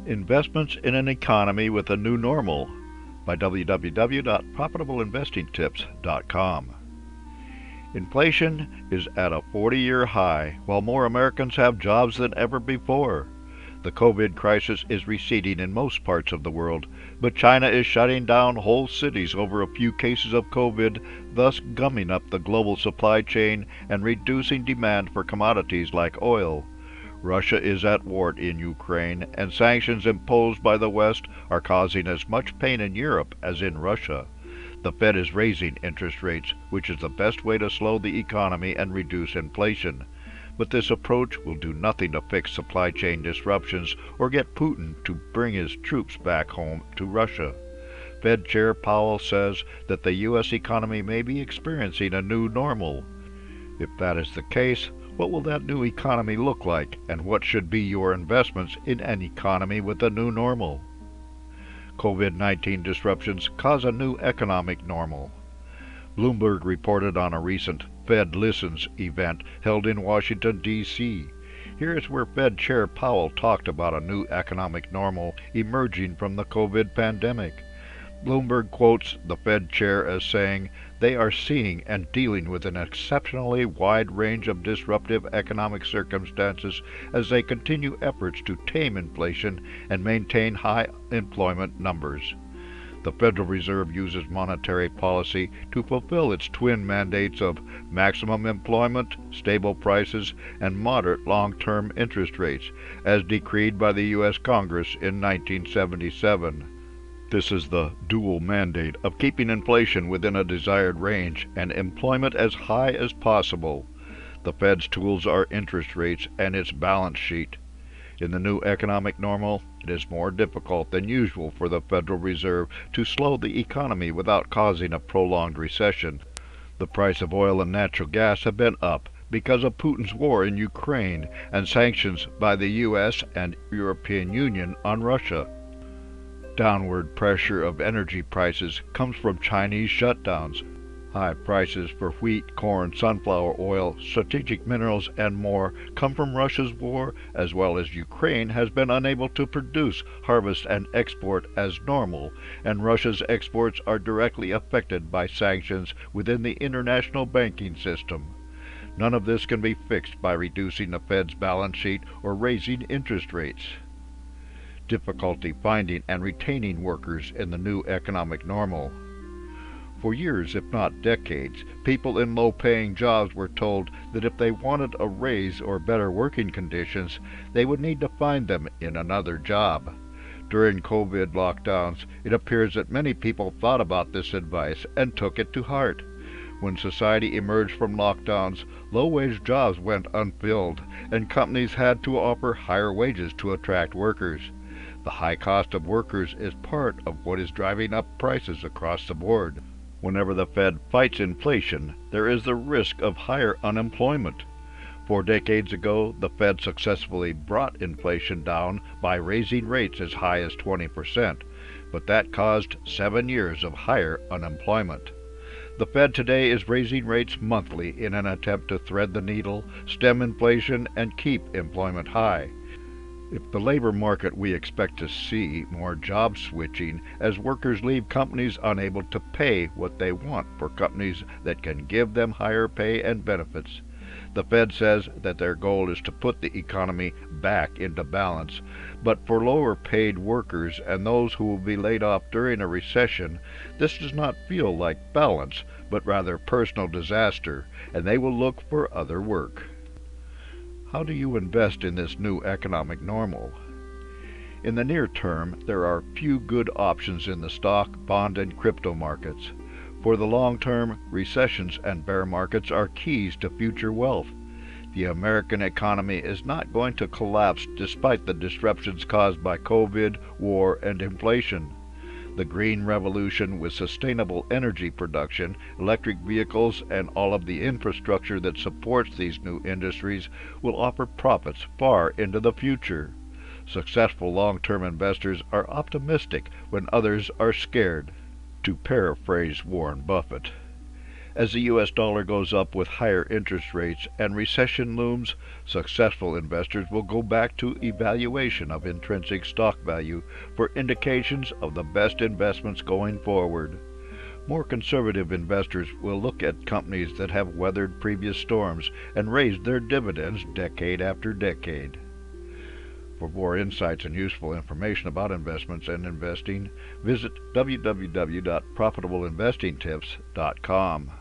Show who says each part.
Speaker 1: Investments in an Economy with a New Normal by www.profitableinvestingtips.com. Inflation is at a 40-year high, while more Americans have jobs than ever before. The COVID crisis is receding in most parts of the world, but China is shutting down whole cities over a few cases of COVID, thus gumming up the global supply chain and reducing demand for commodities like oil. Russia is at war in Ukraine, and sanctions imposed by the West are causing as much pain in Europe as in Russia. The Fed is raising interest rates, which is the best way to slow the economy and reduce inflation. But this approach will do nothing to fix supply chain disruptions or get Putin to bring his troops back home to Russia. Fed Chair Powell says that the U.S. economy may be experiencing a new normal. If that is the case, what will that new economy look like, and what should be your investments in an economy with a new normal? COVID-19 disruptions cause a new economic normal. Bloomberg reported on a recent Fed Listens event held in Washington, D.C. Here is where Fed Chair Powell talked about a new economic normal emerging from the COVID pandemic. Bloomberg quotes the Fed chair as saying, "They are seeing and dealing with an exceptionally wide range of disruptive economic circumstances as they continue efforts to tame inflation and maintain high employment numbers." The Federal Reserve uses monetary policy to fulfill its twin mandates of maximum employment, stable prices, and moderate long-term interest rates, as decreed by the U.S. Congress in 1977. This is the dual mandate of keeping inflation within a desired range and employment as high as possible. The Fed's tools are interest rates and its balance sheet. In the new economic normal, it is more difficult than usual for the Federal Reserve to slow the economy without causing a prolonged recession. The price of oil and natural gas have been up because of Putin's war in Ukraine and sanctions by the U.S. and European Union on Russia. Downward pressure of energy prices comes from Chinese shutdowns. High prices for wheat, corn, sunflower oil, strategic minerals, and more come from Russia's war, as well as Ukraine has been unable to produce, harvest, and export as normal, and Russia's exports are directly affected by sanctions within the international banking system. None of this can be fixed by reducing the Fed's balance sheet or raising interest rates. Difficulty finding and retaining workers in the new economic normal. For years, if not decades, people in low-paying jobs were told that if they wanted a raise or better working conditions, they would need to find them in another job. During COVID lockdowns, it appears that many people thought about this advice and took it to heart. When society emerged from lockdowns, low-wage jobs went unfilled, and companies had to offer higher wages to attract workers. The high cost of workers is part of what is driving up prices across the board. Whenever the Fed fights inflation, there is the risk of higher unemployment. 4 decades ago, the Fed successfully brought inflation down by raising rates as high as 20%, but that caused 7 years of higher unemployment. The Fed today is raising rates monthly in an attempt to thread the needle, stem inflation, and keep employment high. If the labor market, we expect to see more job switching as workers leave companies unable to pay what they want for companies that can give them higher pay and benefits. The Fed says that their goal is to put the economy back into balance, but for lower paid workers and those who will be laid off during a recession, this does not feel like balance, but rather personal disaster, and they will look for other work. How do you invest in this new economic normal? In the near term, there are few good options in the stock, bond, and crypto markets. For the long term, recessions and bear markets are keys to future wealth. The American economy is not going to collapse despite the disruptions caused by COVID, war, and inflation. The green revolution with sustainable energy production, electric vehicles, and all of the infrastructure that supports these new industries will offer profits far into the future. Successful long-term investors are optimistic when others are scared, to paraphrase Warren Buffett. As the U.S. dollar goes up with higher interest rates and recession looms, successful investors will go back to evaluation of intrinsic stock value for indications of the best investments going forward. More conservative investors will look at companies that have weathered previous storms and raised their dividends decade after decade. For more insights and useful information about investments and investing, visit www.profitableinvestingtips.com.